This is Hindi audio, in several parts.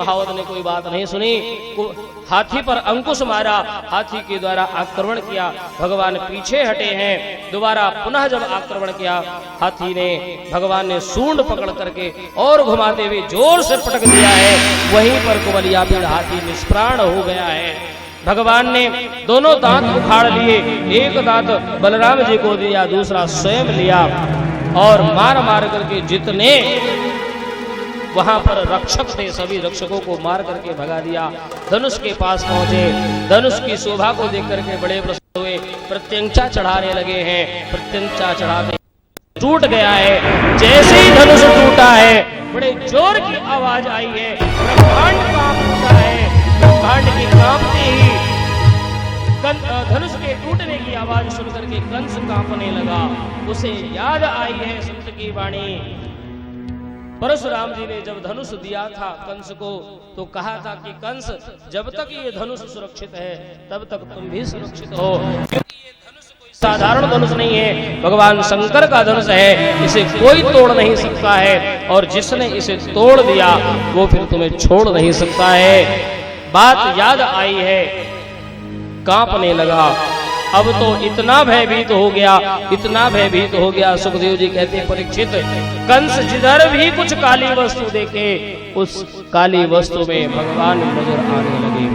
महावत ने कोई बात नहीं सुनी, हाथी पर अंकुश मारा, हाथी के द्वारा आक्रमण किया। भगवान पीछे हटे हैं, दोबारा पुनः जब आक्रमण किया, हाथी ने भगवान ने सूंड पकड़ करके और घुमाते हुए जोर से पटक दिया है। वहीं पर कुबलियापीड़ हाथी निष्प्राण हो गया है। भगवान ने दोनों दांत उखाड़ लिए, एक दांत बलराम जी को दिया, दूसरा स्वयं लिया और मार मार करके जितने वहां पर रक्षक थे सभी रक्षकों को मार करके भगा दिया। धनुष के पास पहुंचे, धनुष की शोभा को देख करके बड़े प्रसन्न हुए, प्रत्यंचा चढ़ाने लगे हैं। प्रत्यंचा चढ़ाते टूट गया है। जैसे ही धनुष टूटा है, बड़े जोर की आवाज आई है, ब्रह्मांड कांप उठा है। ब्रह्मांड के कांपते ही धनुष के टूटने की आवाज सुनकर के कंस कांपने लगा। उसे याद आई है संत की वाणी। परशुराम जी ने जब धनुष दिया था कंस को, तो कहा था कि कंस, जब तक ये धनुष सुरक्षित है तब तक तुम भी सुरक्षित हो, क्योंकि ये धनुष कोई साधारण धनुष नहीं है, भगवान शंकर का धनुष है, इसे कोई तोड़ नहीं सकता है, और जिसने इसे तोड़ दिया वो फिर तुम्हें छोड़ नहीं सकता है। बात याद आई है, कांपने लगा। अब तो इतना भयभीत हो गया, इतना भयभीत हो गया। सुखदेव जी कहते हैं, परीक्षित, कंस जिधर भी कुछ काली वस्तु देखे, उस काली वस्तु में भगवान नजर आने लगे।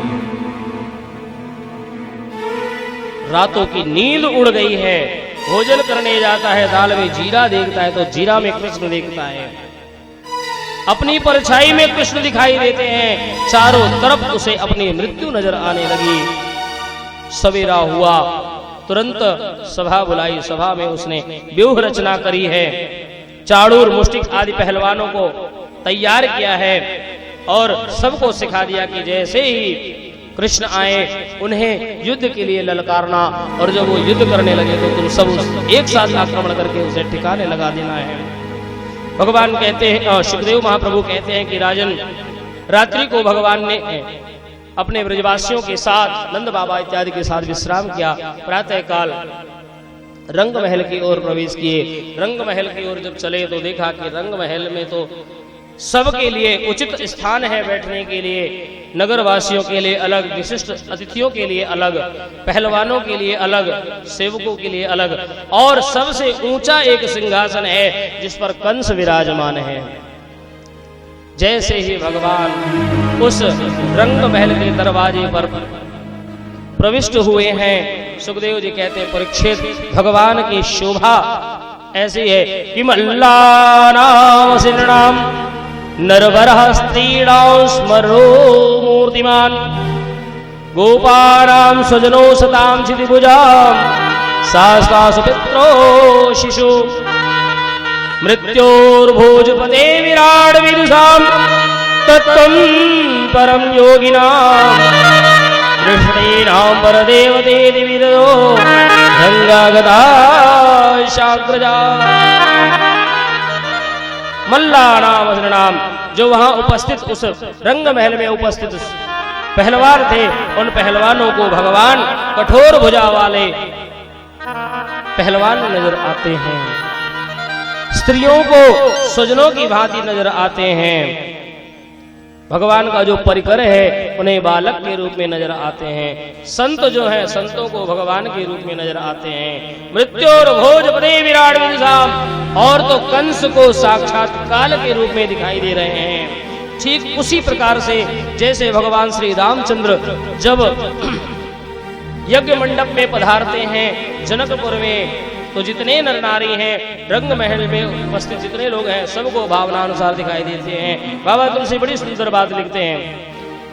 रातों की नींद उड़ गई है, भोजन करने जाता है, दाल में जीरा देखता है तो जीरा में कृष्ण देखता है। अपनी परछाई में कृष्ण दिखाई देते हैं, चारों तरफ उसे अपनी मृत्यु नजर आने लगी। सवेरा हुआ, तुरंत सभा बुलाई, सभा में उसने व्यूह रचना करी है, चाणूर मुष्टिक आदि पहलवानों को तैयार किया है और सबको सिखा दिया कि जैसे ही कृष्ण आए उन्हें युद्ध के लिए ललकारना, और जब वो युद्ध करने लगे तो तुम सब एक साथ आक्रमण करके उसे ठिकाने लगा देना है। भगवान कहते हैं, सुखदेव महाप्रभु कहते हैं कि राजन, रात्रि को भगवान ने अपने ब्रजवासियों के साथ, नंद बाबा इत्यादि के साथ विश्राम किया। प्रातः काल रंग महल की ओर प्रवेश किए। रंग महल की ओर जब चले तो देखा कि रंग महल में तो सबके लिए उचित स्थान है बैठने के लिए, नगरवासियों के लिए अलग, विशिष्ट अतिथियों के लिए अलग, पहलवानों के लिए अलग, सेवकों के लिए अलग, और सबसे ऊंचा एक सिंहासन है जिस पर कंस विराजमान है। जैसे ही भगवान उस रंग महल के दरवाजे पर प्रविष्ट हुए हैं, सुखदेव जी कहते हैं, परीक्षित, भगवान की शोभा ऐसी है कि मल्लानाम सिन्नाम नरवरः स्त्रीणां स्मरो मूर्तिमान गोपानां स्वजनो सतां चितिभुजां शास्तासु पित्रो शिशु मृत्योर्भोजपते विराट विदुषां तत्त्वं परम योगिनां कृष्णीनां परदेवतेति विदो रंगागता शाग्रजा। मल्लानाम असनाम, जो वहां उपस्थित उस रंग महल में उपस्थित पहलवान थे, उन पहलवानों को भगवान कठोर भुजा वाले पहलवान नजर आते हैं। स्त्रियों को स्वजनों की भांति नजर आते हैं। भगवान का जो परिकर है उन्हें बालक के रूप में नजर आते हैं। संत जो है, संतों को भगवान के रूप में नजर आते हैं। मृत्यु और भोजपदे विराट विदुषां, और तो कंस को साक्षात काल के रूप में दिखाई दे रहे हैं। ठीक उसी प्रकार से जैसे भगवान श्री रामचंद्र जब यज्ञ मंडप में पधारते हैं जनकपुर में, तो जितने नर नारी हैं, रंग महल में उपस्थित जितने लोग हैं, सबको भावना अनुसार दिखाई देते हैं। बाबा तुलसी बड़ी सुंदर बात लिखते हैं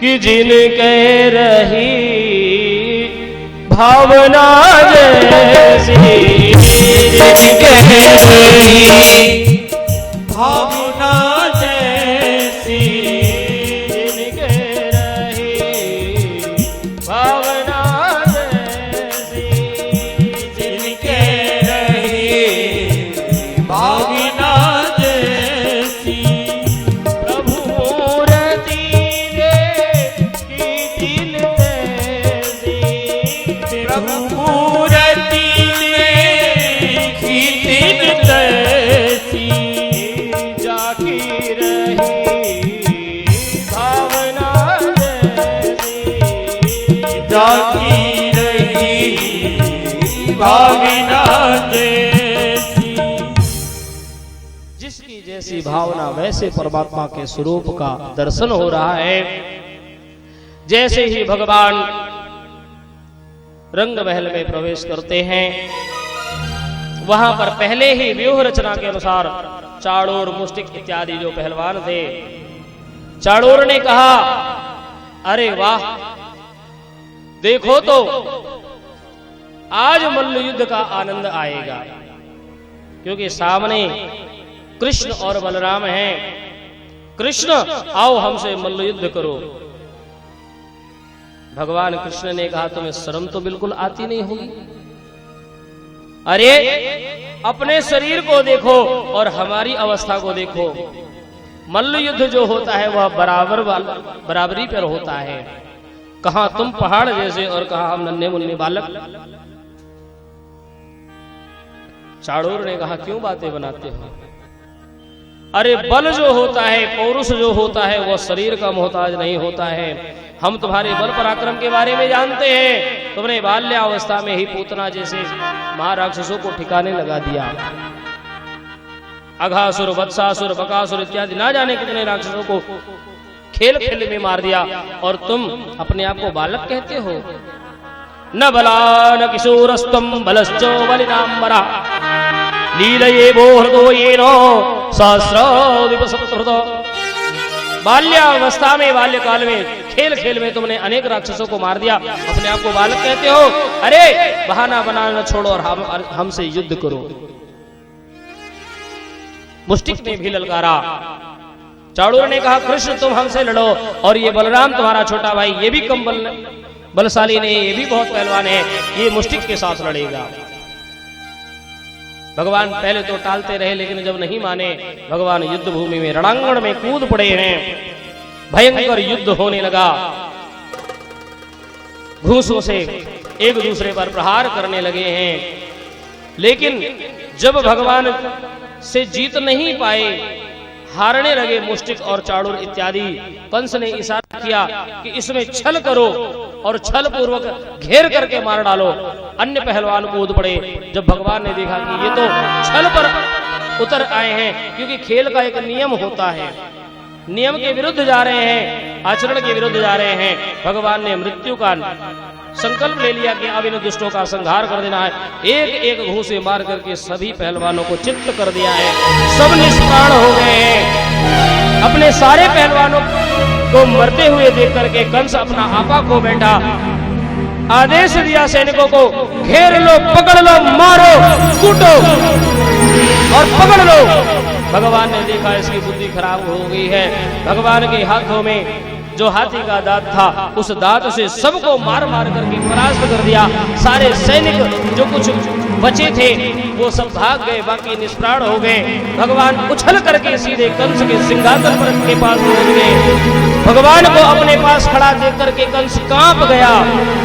कि जिनके रही भावना जैसी, जिनके रही भावना जैसी, जिनके रही भावना जैसी भावना वैसे परमात्मा के स्वरूप का दर्शन हो रहा है। जैसे ही भगवान रंग महल में प्रवेश करते हैं, वहां पर पहले ही व्यूह रचना के अनुसार चाड़ूर, मुष्टिक इत्यादि जो पहलवान थे, चाड़ूर ने कहा, अरे वाह, देखो तो आज मल्ल युद्ध का आनंद आएगा, क्योंकि सामने कृष्ण और बलराम हैं। कृष्ण, आओ हमसे मल्ल युद्ध करो। भगवान कृष्ण ने कहा, तुम्हें शर्म तो बिल्कुल आती नहीं होगी। अरे अपने शरीर को देखो और हमारी अवस्था को देखो। मल्ल युद्ध जो होता है वह बराबरी पर होता है। कहां तुम पहाड़ जैसे और कहां हम नन्हे मुन्ने बालक। चाड़ूर ने कहा, क्यों बातें बनाते हो? अरे बल जो होता है, पौरुष जो होता है, वह शरीर का मोहताज नहीं होता है। हम तुम्हारे बल पराक्रम के बारे में जानते हैं। तुमने बाल्यावस्था में ही पूतना जैसे महाराक्षसों को ठिकाने लगा दिया। अघासुर, वत्सासुर, बकासुर इत्यादि ना जाने कितने राक्षसों को खेल खेल में मार दिया, और तुम अपने आप को बालक कहते हो। न बला न किशोरस्तम बलश्चो बलिनाम्बरा लीलये बोहृदो येनो सहस्रो विपसत्कृतो। बाल्यावस्था में, बाल्यकाल में, खेल खेल में तुमने अनेक राक्षसों को मार दिया, अपने आप को बालक कहते हो। अरे बहाना बनाना छोड़ो और हमसे युद्ध करो। मुष्टिक ने भी ललकारा। चाड़ूर ने कहा, कृष्ण तुम हमसे लड़ो, और ये बलराम तुम्हारा छोटा भाई, ये भी कम बलशाली नहीं, ये भी बहुत पहलवान है, ये मुष्टिक के साथ लड़ेगा। भगवान पहले तो टालते रहे, लेकिन जब नहीं माने, भगवान युद्ध भूमि में, रणांगण में कूद पड़े हैं। भयंकर युद्ध होने लगा। घूंसों से एक दूसरे पर प्रहार करने लगे हैं। लेकिन जब भगवान से जीत नहीं पाए, हारने लगे मुष्टिक और चाड़ूर इत्यादि, कंस ने इशारा किया कि इसमें छल करो और छल पूर्वक घेर करके मार डालो। अन्य पहलवान कूद पड़े। जब भगवान ने देखा कि ये तो छल पर उतर आए हैं, क्योंकि खेल का एक नियम होता है, नियम के विरुद्ध जा रहे हैं, आचरण के विरुद्ध जा रहे हैं, भगवान ने मृत्यु का संकल्प ले लिया कि अब इन दुष्टों का संहार कर देना है। एक एक घूंसे मार करके सभी पहलवानों को चित्त कर दिया है। सब निष्प्राण हो गए हैं। अपने सारे पहलवानों को मरते हुए देख करके कंस अपना आपा खो बैठा। आदेश दिया सैनिकों को, घेर लो, पकड़ लो, मारो, कूटो और पकड़ लो। भगवान ने देखा इसकी बुद्धि खराब हो गई है। भगवान के हाथों में जो हाथी का दांत था, उस दांत से सबको मार मार करके परास्त कर दिया। सारे सैनिक जो कुछ बचे थे वो सब भाग गए, बाकी निष्प्राण हो गए। भगवान उछल करके सीधे कंस के सिंहासन पर के पास पहुंच गए। भगवान को अपने पास खड़ा देख करके कंस कांप गया।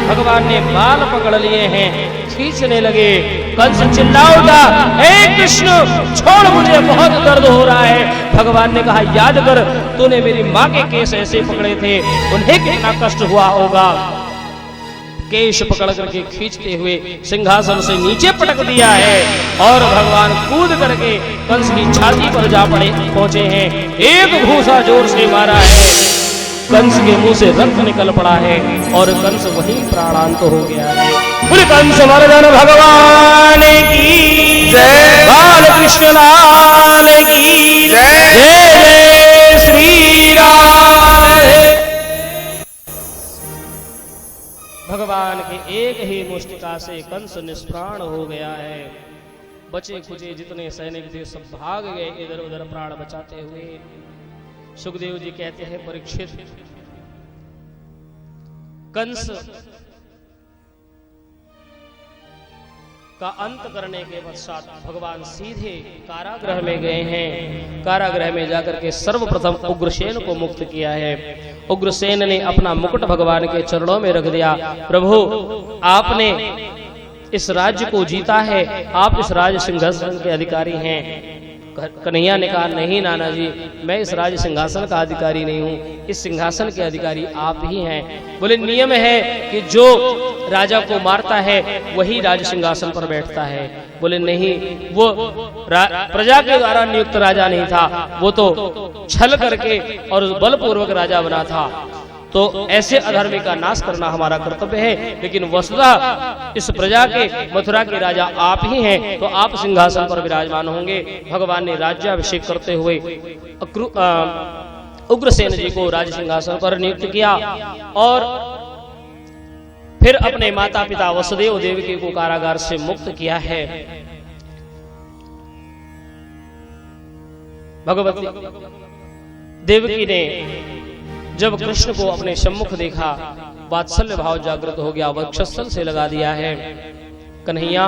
भगवान ने बाल पकड़ लिए हैं, खींचने लगे। कंस चिल्ला उठा, हे कृष्ण छोड़, मुझे बहुत दर्द हो रहा है। भगवान ने कहा, याद कर, तूने मेरी माँ के केस ऐसे पकड़े थे, उन्हें कितना कष्ट हुआ होगा। केश पकड़ करके खींचते हुए सिंहासन से नीचे पटक दिया है, और भगवान कूद करके कंस की छाती पर जा पहुंचे हैं। एक घूंसा जोर से मारा है, कंस के मुंह से रक्त निकल पड़ा है, और कंस वहीं प्राणांत हो गया है। बोले कंस मर्दन भगवान की जय, बाल कृष्ण लाल की जय, जय जय श्री राम। भगवान के एक ही मुष्टिका से कंस निष्प्राण हो गया है। बचे खुचे जितने सैनिक थे सब भाग गए इधर उधर प्राण बचाते हुए। सुखदेव जी कहते हैं, परीक्षित, कंस का अंत करने के पश्चात भगवान सीधे कारागृह में गए हैं। कारागृह में जाकर के सर्वप्रथम उग्रसेन को मुक्त किया है। उग्रसेन ने अपना मुकुट भगवान के चरणों में रख दिया। प्रभु, आपने इस राज्य को जीता है, आप इस राज सिंहासन के अधिकारी हैं। कन्हैया ने कहा, नहीं नाना जी, मैं इस राज सिंहासन का अधिकारी नहीं हूँ, इस सिंहासन के अधिकारी आप ही हैं। बोले, नियम है कि जो राजा को मारता है वही राज सिंहासन पर बैठता है। बोले नहीं, वो प्रजा के द्वारा नियुक्त राजा नहीं था, वो तो छल करके और बलपूर्वक राजा बना था। तो ऐसे अधर्मी का नाश करना हमारा कर्तव्य है। लेकिन वसुधा इस प्रजा के, मथुरा के राजा आप ही हैं, तो आप सिंहासन पर विराजमान होंगे। भगवान ने राज्याभिषेक करते हुए उग्रसेन जी को राज सिंहासन पर नियुक्त किया और फिर अपने माता पिता वसुदेव देवकी को कारागार से मुक्त किया है। भगवती देवकी ने जब कृष्ण को अपने सम्मुख देखा, वात्सल्य भाव जागृत हो गया, वक्षस्थल से लगा दिया है। कन्हैया,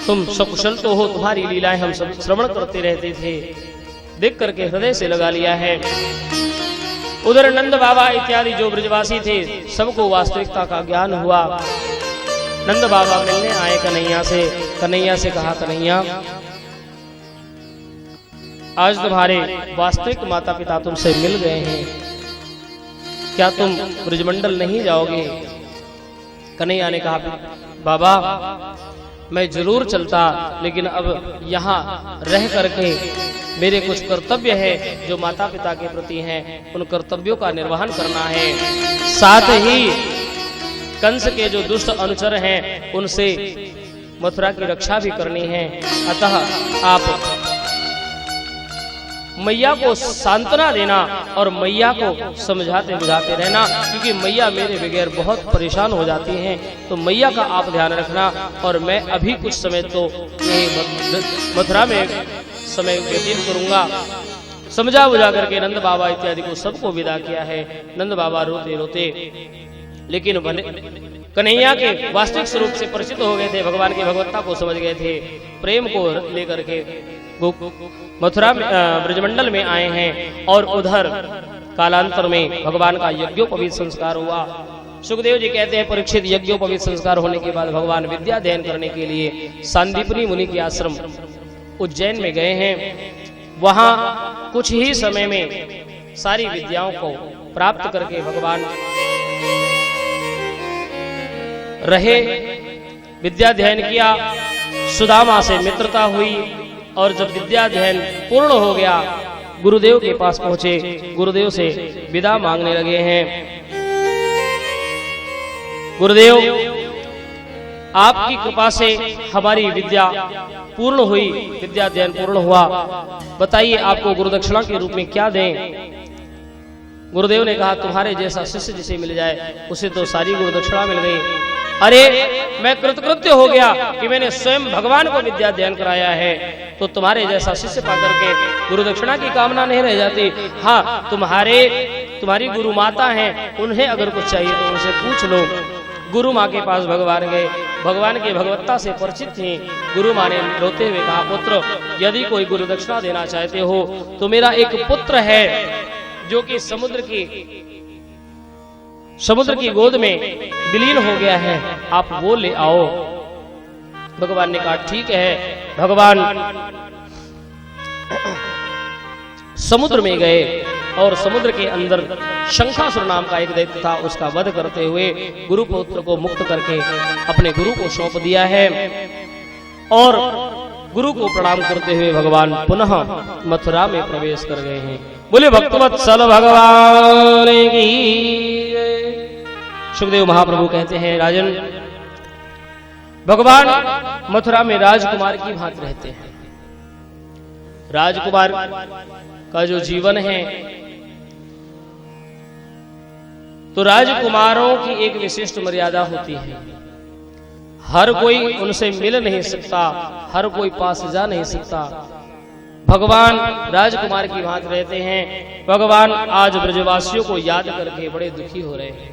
तुम सकुशल तो हो, तुम्हारी लीलाएं हम सब श्रवण करते रहते थे, देख करके हृदय से लगा लिया है। उधर नंद बाबा इत्यादि जो ब्रजवासी थे, सबको वास्तविकता का ज्ञान हुआ। नंद बाबा मिलने आए कन्हैया से। कन्हैया से कहा, कन्हैया आज तुम्हारे वास्तविक माता पिता तुमसे मिल गए हैं, क्या तुम ब्रजमंडल नहीं जाओगे? कन्हैया ने कहा, बाबा मैं जरूर चलता, लेकिन अब यहाँ रह करके मेरे कुछ कर्तव्य है जो माता पिता के प्रति हैं, उन कर्तव्यों का निर्वहन करना है। साथ ही कंस के जो दुष्ट अनुचर हैं उनसे मथुरा की रक्षा भी करनी है। अतः आप मैया को सांत्वना देना और मैया को समझाते बुझाते रहना, क्योंकि मैया मेरे बगैर बहुत परेशान हो जाती हैं। तो मैया का आप ध्यान रखना। और मैं अभी कुछ समय तो मथुरा में समय व्यतीत करूंगा। समझा बुझा करके नंद बाबा इत्यादि को सबको विदा किया है। नंद बाबा रोते रोते, लेकिन कन्हैया के वास्तविक स्वरूप से परिचित हो गए थे, भगवान की भगवत्ता को समझ गए थे, प्रेम को लेकर के मथुरा में ब्रजमंडल में आए हैं। और उधर कालांतर में भगवान का यज्ञोपवीत संस्कार हुआ। सुखदेव जी कहते हैं, परीक्षित यज्ञोपवीत संस्कार होने के बाद भगवान विद्या अध्ययन करने के लिए सांदीपनी मुनि के आश्रम उज्जैन में गए हैं। वहां कुछ ही समय में सारी विद्याओं को प्राप्त करके भगवान रहे, विद्याध्ययन किया, सुदामा से मित्रता हुई। और जब विद्याध्ययन पूर्ण हो गया, गुरुदेव के पास पहुंचे, गुरुदेव से विदा मांगने लगे हैं। गुरुदेव, आपकी कृपा से हमारी विद्या पूर्ण हुई, विद्याध्ययन पूर्ण हुआ, बताइए आपको गुरुदक्षिणा के रूप में क्या दें? गुरुदेव ने कहा, तुम्हारे जैसा शिष्य जिसे मिल जाए उसे तो सारी गुरुदक्षिणा मिल गई। अरे मैं कृतकृत्य हो गया कि मैंने स्वयं भगवान को विद्या अध्ययन कराया है, तो तुम्हारे जैसा शिष्य पाकर के गुरुदक्षिणा की कामना नहीं रह जाती। हाँ, तुम्हारी गुरु माता हैं, उन्हें अगर कुछ चाहिए तो उनसे पूछ लो। गुरु माँ के पास भगवान गए, भगवान की भगवत्ता से परिचित थी। गुरु माँ ने रोते हुए कहा, पुत्र यदि कोई गुरुदक्षिणा देना चाहते हो तो मेरा एक पुत्र है जो कि समुद्र की गोद में विलीन हो गया है, आप वो ले आओ। भगवान ने कहा, ठीक है। भगवान समुद्र में गए और समुद्र के अंदर शंखासुर नाम का एक दैत्य था, उसका वध करते हुए गुरुपुत्र को मुक्त करके अपने गुरु को सौंप दिया है। और गुरु को प्रणाम करते हुए भगवान पुनः मथुरा में प्रवेश कर गए हैं। बोले भक्तवत्सल भगवान की। सुखदेव महाप्रभु कहते हैं, राजन, भगवान मथुरा में राजकुमार की भांति रहते हैं। राजकुमार का जो जीवन है, तो राजकुमारों की एक विशिष्ट मर्यादा होती है। हर कोई उनसे मिल नहीं सकता, हर कोई पास जा नहीं सकता। भगवान राजकुमार की भांति रहते हैं। भगवान आज ब्रजवासियों को याद करके बड़े दुखी हो रहे हैं,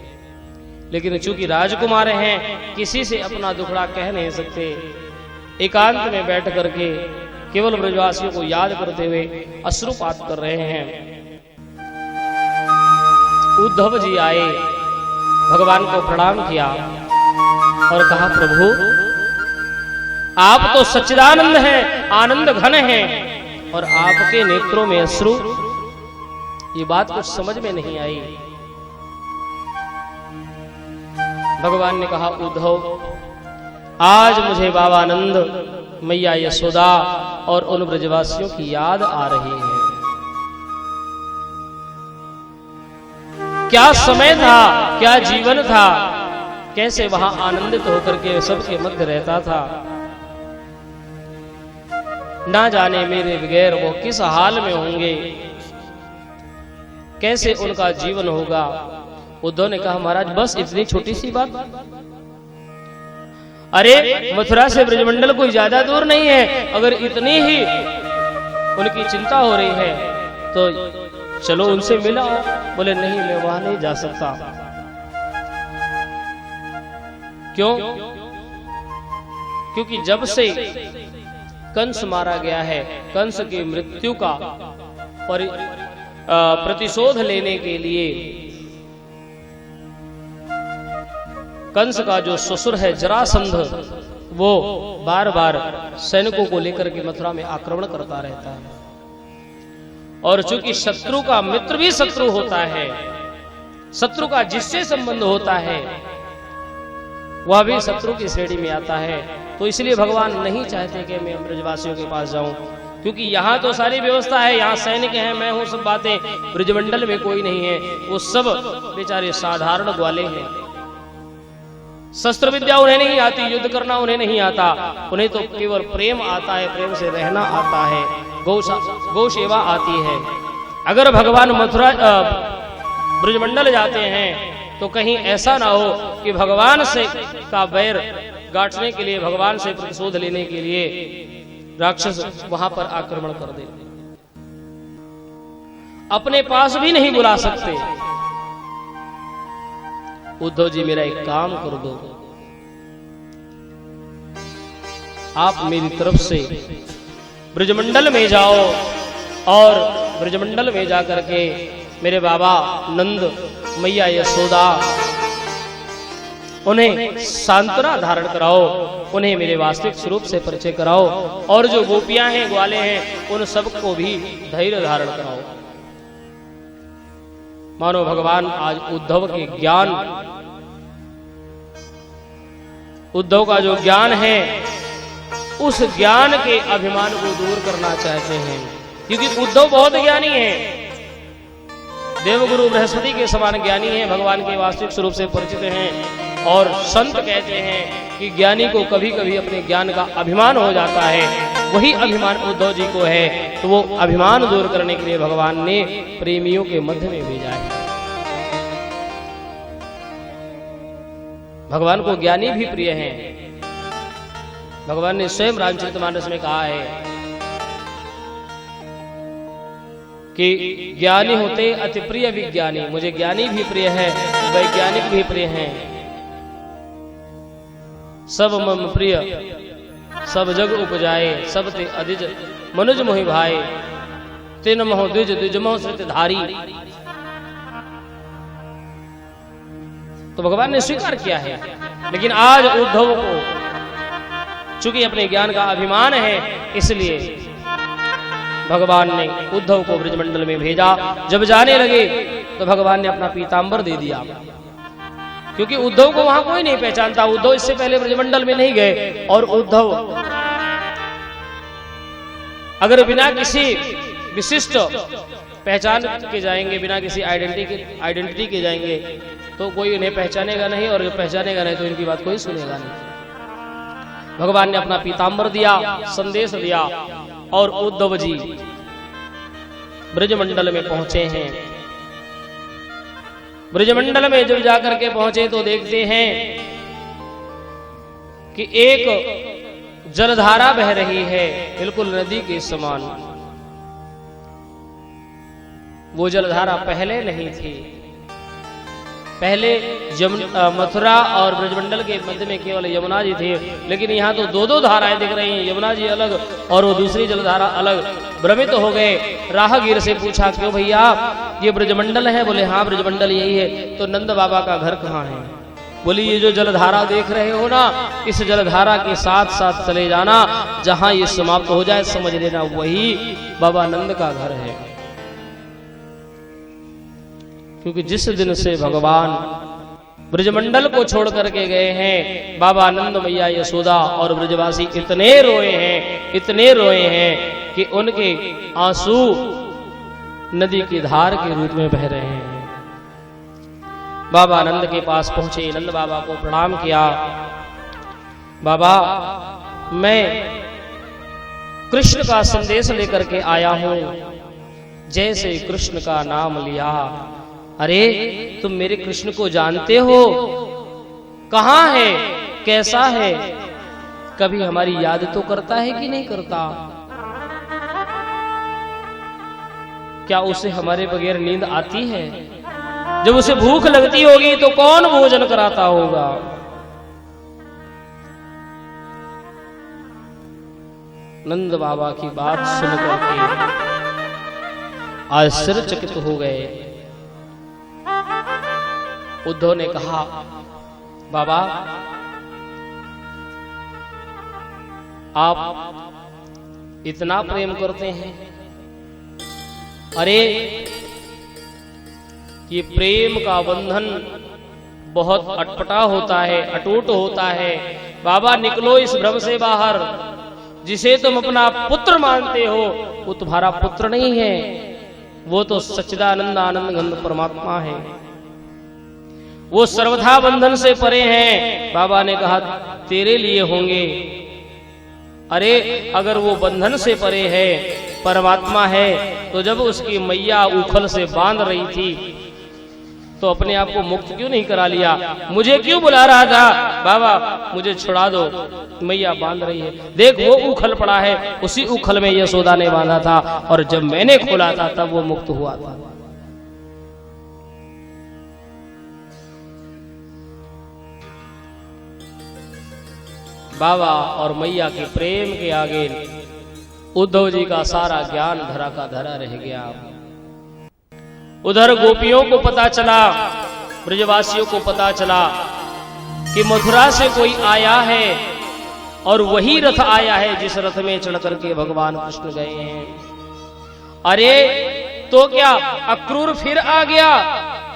लेकिन चूंकि राजकुमार हैं, किसी से अपना दुखड़ा कह नहीं सकते। एकांत में बैठ करके केवल ब्रजवासियों को याद करते हुए अश्रुपात कर रहे हैं। उद्धव जी आए, भगवान को प्रणाम किया और कहा, प्रभु आप तो सच्चिदानंद हैं, आनंद घन हैं, और आपके नेत्रों में अश्रु, ये बात कुछ समझ में नहीं आई। भगवान ने कहा, उद्धव आज मुझे बाबा नंद, मैया यशोदा और उन ब्रजवासियों की याद आ रही है। क्या समय था, क्या जीवन था, कैसे वहां आनंदित होकर के सबके मध्य रहता था। ना जाने मेरे बगैर वो किस हाल में होंगे, कैसे उनका जीवन होगा। उद्धव ने कहा, महाराज बस इतनी छोटी सी बात? अरे मथुरा से ब्रजमंडल कोई ज्यादा दूर नहीं है, अगर इतनी ही उनकी चिंता हो रही है तो चलो उनसे मिलाओ। बोले नहीं, मैं वहां नहीं जा सकता। क्यों? क्योंकि जब से कंस मारा गया है, कंस की मृत्यु का प्रतिशोध लेने के लिए कंस का जो ससुर है जरासंध, वो बार बार सैनिकों को लेकर के मथुरा में आक्रमण करता रहता है। और चूंकि शत्रु का मित्र भी शत्रु होता है, शत्रु का जिससे संबंध होता है वह भी शत्रु की श्रेणी में आता है। तो इसलिए भगवान नहीं चाहते कि मैं ब्रजवासियों के पास जाऊं, क्योंकि यहाँ तो सारी व्यवस्था है, यहाँ सैनिक हैं, मैं हूं, सब बातें। ब्रजमंडल में कोई नहीं है, वो सब बेचारे साधारण ग्वाले हैं। शस्त्र विद्या उन्हें नहीं आती, युद्ध करना उन्हें नहीं आता, उन्हें तो केवल प्रेम आता है, प्रेम से रहना आता है, गौ सेवा आती है। अगर भगवान मथुरा ब्रजमंडल जाते हैं तो कहीं ऐसा ना हो कि भगवान से का बैर गांठने के लिए, भगवान से प्रतिशोध लेने के लिए राक्षस वहां पर आक्रमण कर दे। अपने पास भी नहीं बुला सकते। उद्धव जी मेरा एक काम कर दो, आप मेरी तरफ से ब्रजमंडल में जाओ और ब्रजमंडल में जाकर के मेरे बाबा नंद, मैया यशोदा, उन्हें सांत्वना धारण कराओ, उन्हें मेरे वास्तविक स्वरूप से परिचय कराओ, और जो गोपियां हैं, ग्वाले हैं, उन सबको भी धैर्य धारण कराओ। मानो भगवान आज उद्धव के ज्ञान, उद्धव का जो ज्ञान है, उस ज्ञान के अभिमान को दूर करना चाहते हैं। क्योंकि उद्धव बहुत ज्ञानी है, देवगुरु बृहस्पति के समान ज्ञानी है, भगवान के वास्तविक स्वरूप से परिचित हैं। और संत कहते हैं कि ज्ञानी को कभी कभी अपने ज्ञान का अभिमान हो जाता है, वही अभिमान उद्धव जी को है। तो वो अभिमान दूर करने के लिए भगवान ने प्रेमियों के मध्य में भेजा है। भगवान को ज्ञानी भी प्रिय हैं। भगवान ने स्वयं रामचरितमानस में कहा है कि ज्ञानी होते अति प्रिय विज्ञानी। मुझे ज्ञानी भी प्रिय है, वैज्ञानिक भी प्रिय हैं। सब मम प्रिय सब जग उपजाए, सब ते अधिज मनुज मोहि भाई, तिन मोह द्विज द्विज मोह सृत धारी। तो भगवान ने स्वीकार किया है। लेकिन आज उद्धव को चूंकि अपने ज्ञान का अभिमान है, इसलिए भगवान ने उद्धव को ब्रजमंडल में भेजा। जब जाने लगे तो भगवान ने अपना पीतांबर दे दिया, क्योंकि उद्धव को वहां कोई नहीं पहचानता। उद्धव इससे पहले ब्रजमंडल में नहीं गए, और उद्धव अगर बिना किसी विशिष्ट पहचान के जाएंगे, बिना किसी आइडेंटिटी के जाएंगे, तो कोई इन्हें पहचानेगा नहीं, और जो पहचानेगा नहीं तो इनकी बात कोई सुनेगा नहीं। भगवान ने अपना पीतांबर दिया, संदेश दिया, और उद्धव जी ब्रजमंडल में पहुंचे हैं। ब्रजमंडल में जब जाकर के पहुंचे तो देखते हैं कि एक जलधारा बह रही है, बिल्कुल नदी के समान। वो जलधारा पहले नहीं थी। पहले मथुरा और ब्रजमंडल के मध्य में केवल यमुना जी थे, लेकिन यहाँ तो दो दो धाराएं दिख रही हैं, यमुना जी अलग और वो दूसरी जलधारा अलग। भ्रमित हो गए। राहगीर से पूछा, क्यों भैया ये ब्रजमंडल है? बोले हाँ ब्रजमंडल यही है। तो नंद बाबा का घर कहाँ है? बोली ये जो जलधारा देख रहे हो ना, इस जलधारा के साथ साथ चले जाना, जहां ये समाप्त हो जाए समझ लेना वही बाबा नंद का घर है। क्योंकि जिस दिन से भगवान ब्रजमंडल को छोड़ करके गए हैं। बाबा आनंद, मैया यशोदा और ब्रजवासी इतने रोए हैं कि उनके आंसू नदी की धार के रूप में बह रहे हैं। बाबा आनंद के पास पहुंचे, नंद बाबा को प्रणाम किया। बाबा, मैं कृष्ण का संदेश लेकर के आया हूं। जैसे कृष्ण का नाम लिया, अरे तुम मेरे कृष्ण को जानते हो? कहां है, कैसा है? कभी हमारी याद तो करता है कि नहीं करता? क्या उसे हमारे बगैर नींद आती है? जब उसे भूख लगती होगी तो कौन भोजन कराता होगा? नंद बाबा की बात सुनकर के आश्चर्यचकित हो गए। उद्धव ने कहा, बाबा आप इतना प्रेम करते हैं? अरे ये प्रेम का बंधन बहुत अटपटा होता है, अटूट होता है। बाबा निकलो इस भ्रम से बाहर। जिसे तुम अपना पुत्र मानते हो वो तुम्हारा पुत्र नहीं है, वो तो सच्चिदानंद आनंद घन परमात्मा है। वो सर्वथा बंधन से परे हैं। बाबा ने कहा, तेरे लिए होंगे। अरे अगर वो बंधन से परे है, परमात्मा है, तो जब उसकी मैया उखल से बांध रही थी तो अपने आप को मुक्त क्यों नहीं करा लिया? मुझे क्यों बुला रहा था? बाबा मुझे छुड़ा दो, मैया बांध रही है। देख वो उखल पड़ा है, उसी उखल में यशोदा ने बांधा था, और जब मैंने खोला था तब वो मुक्त हुआ था। बाबा और मैया के प्रेम के आगे उद्धव जी का सारा ज्ञान धरा का धरा रह गया। उधर गोपियों को पता चला, ब्रजवासियों को पता चला कि मथुरा से कोई आया है और वही रथ आया है जिस रथ में चढ़ करके भगवान कृष्ण गए हैं। अरे तो क्या अक्रूर फिर आ गया?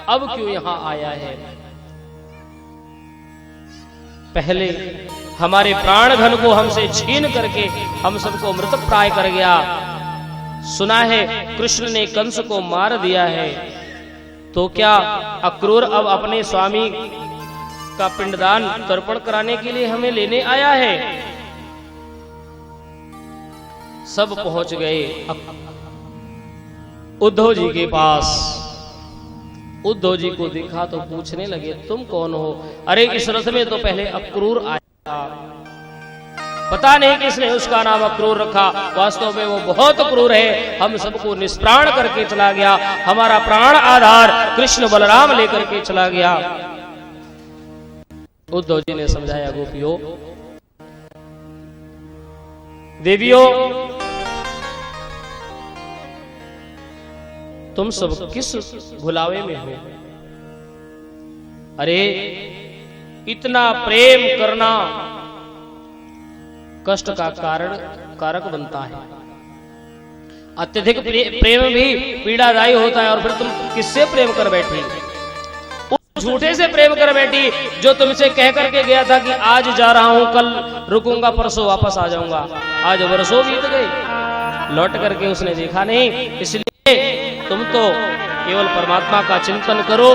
अब क्यों यहां आया है? पहले हमारे प्राण धन को हमसे छीन करके हम सबको मृत प्राय कर गया। सुना है कृष्ण ने कंस को मार दिया है, तो क्या अक्रूर अब अपने स्वामी का पिंडदान तर्पण कराने के लिए हमें लेने आया है? सब पहुंच गए उद्धव जी के पास। उद्धव जी को देखा तो पूछने लगे, तुम कौन हो? अरे इस रथ में तो पहले अक्रूर आया था, पता नहीं किसने उसका नाम अक्रूर रखा। वास्तव में वो बहुत क्रूर है, हम सबको निष्प्राण करके चला गया। हमारा प्राण आधार कृष्ण बलराम लेकर के चला गया। उद्धव जी ने समझाया, गोपियों देवियों, तुम सब किस भुलावे में हो? अरे इतना प्रेम करना कष्ट का कारक बनता है। अत्यधिक प्रेम भी पीड़ादायी होता है। और फिर तुम किससे प्रेम कर बैठी? उस झूठे से प्रेम कर बैठी जो तुमसे कह करके गया था कि आज जा रहा हूं, कल रुकूंगा, परसों वापस आ जाऊंगा। आज वर्षों बीत गए, लौट करके उसने देखा नहीं। इसलिए तुम तो केवल परमात्मा का चिंतन करो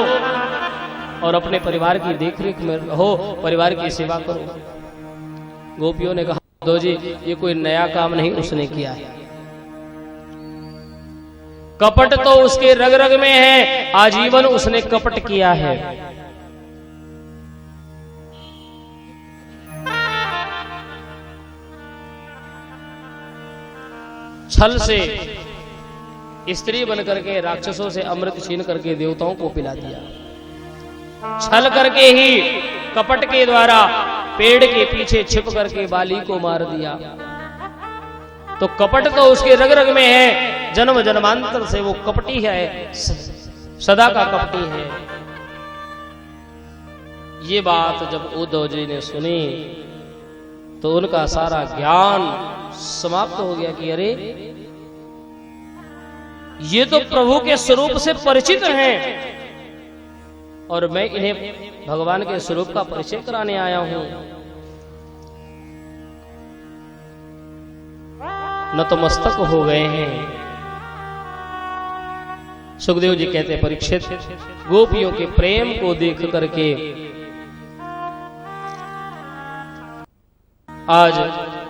और अपने परिवार की देखरेख में रहो, परिवार की सेवा करो। गोपियों ने कहा, उद्धव जी ये कोई नया काम नहीं उसने किया है। कपट तो उसके रग रग में है, आजीवन उसने कपट किया है। छल से स्त्री बनकर के राक्षसों से अमृत छीन करके देवताओं को पिला दिया। छल करके ही, कपट के द्वारा पेड़ के पीछे छिप करके बाली को मार दिया। तो कपट तो उसके रग रग में है, जन्म जन्मांतर से वो कपटी है, सदा का कपटी है। ये बात जब उद्धव जी ने सुनी तो उनका सारा ज्ञान समाप्त हो गया कि अरे ये तो प्रभु के स्वरूप से परिचित हैं। और मैं इन्हें भगवान के स्वरूप का परिचय कराने आया हूं। नतमस्तक हो गए हैं। सुखदेव जी कहते हैं, परीक्षित, गोपियों के प्रेम को देख करके आज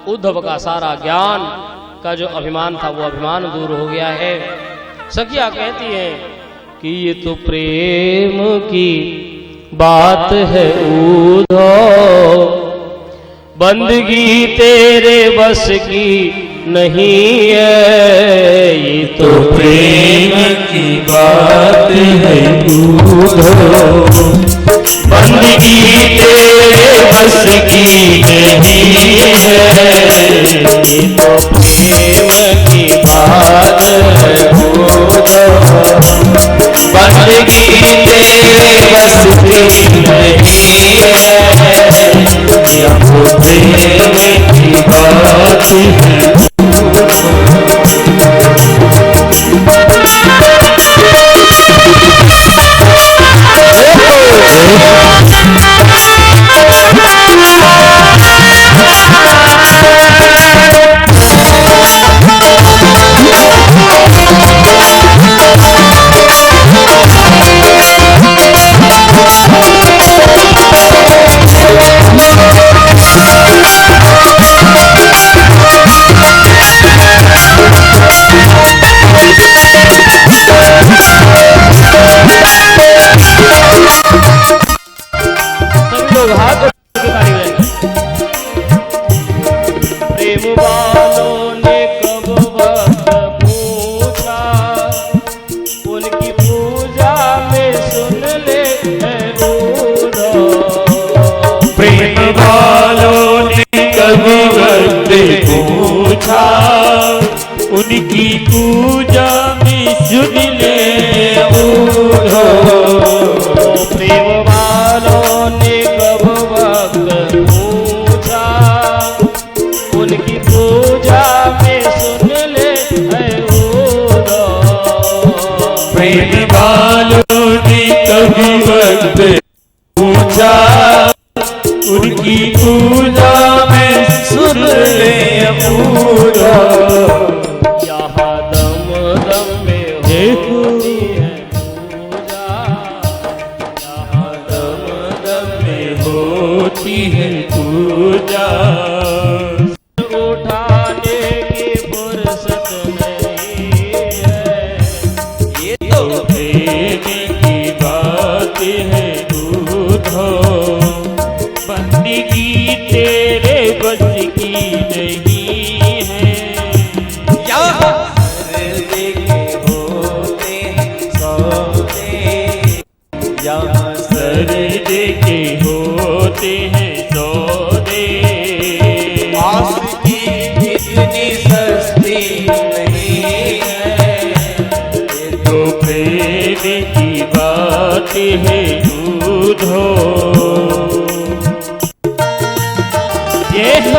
उद्धव का सारा ज्ञान का जो अभिमान था वो अभिमान दूर हो गया है। सखिया कहती है कि ये तो प्रेम की बात है उद्धव, बंदगी तेरे बस की नहीं है। ये तो प्रेम की बात है उद्धव, बंदगी तेरे बस की नहीं है। ये तो प्रेम की बात है उद्धव, बंदगी तेरे बस की नहीं है। ये तो प्रेम की बात है। प्रेम वालों ने कब वक्त पूछा, उनकी पूजा में सुन ले उद्धव। प्रेम वालों ने कब वक्त पूछा, उनकी पूजा में सुन ले उद्धव। प्रेम वालों ने कब वक्त पूछा, उनकी पूजा में सुन ले उद्धव। प्रेम वालों ने कब वक्त पूछा, उनकी पूजा में सुन ले उद्धव। यहाँ दम दम में होती है पूजा, यहाँ दम दम में होती है पूजा। उठाने की फुर्सत नहीं है। ये तो प्रेम की बात है उद्धव, बंदगी तेरे बस की नहीं है। यहाँ सर्दे के होते हैं सौदे, यहाँ सर्दे के होते हैं सौदे। आस की इतनी सस्ती नहीं है। ये तो प्रेम की बात है उद्धव। ये हो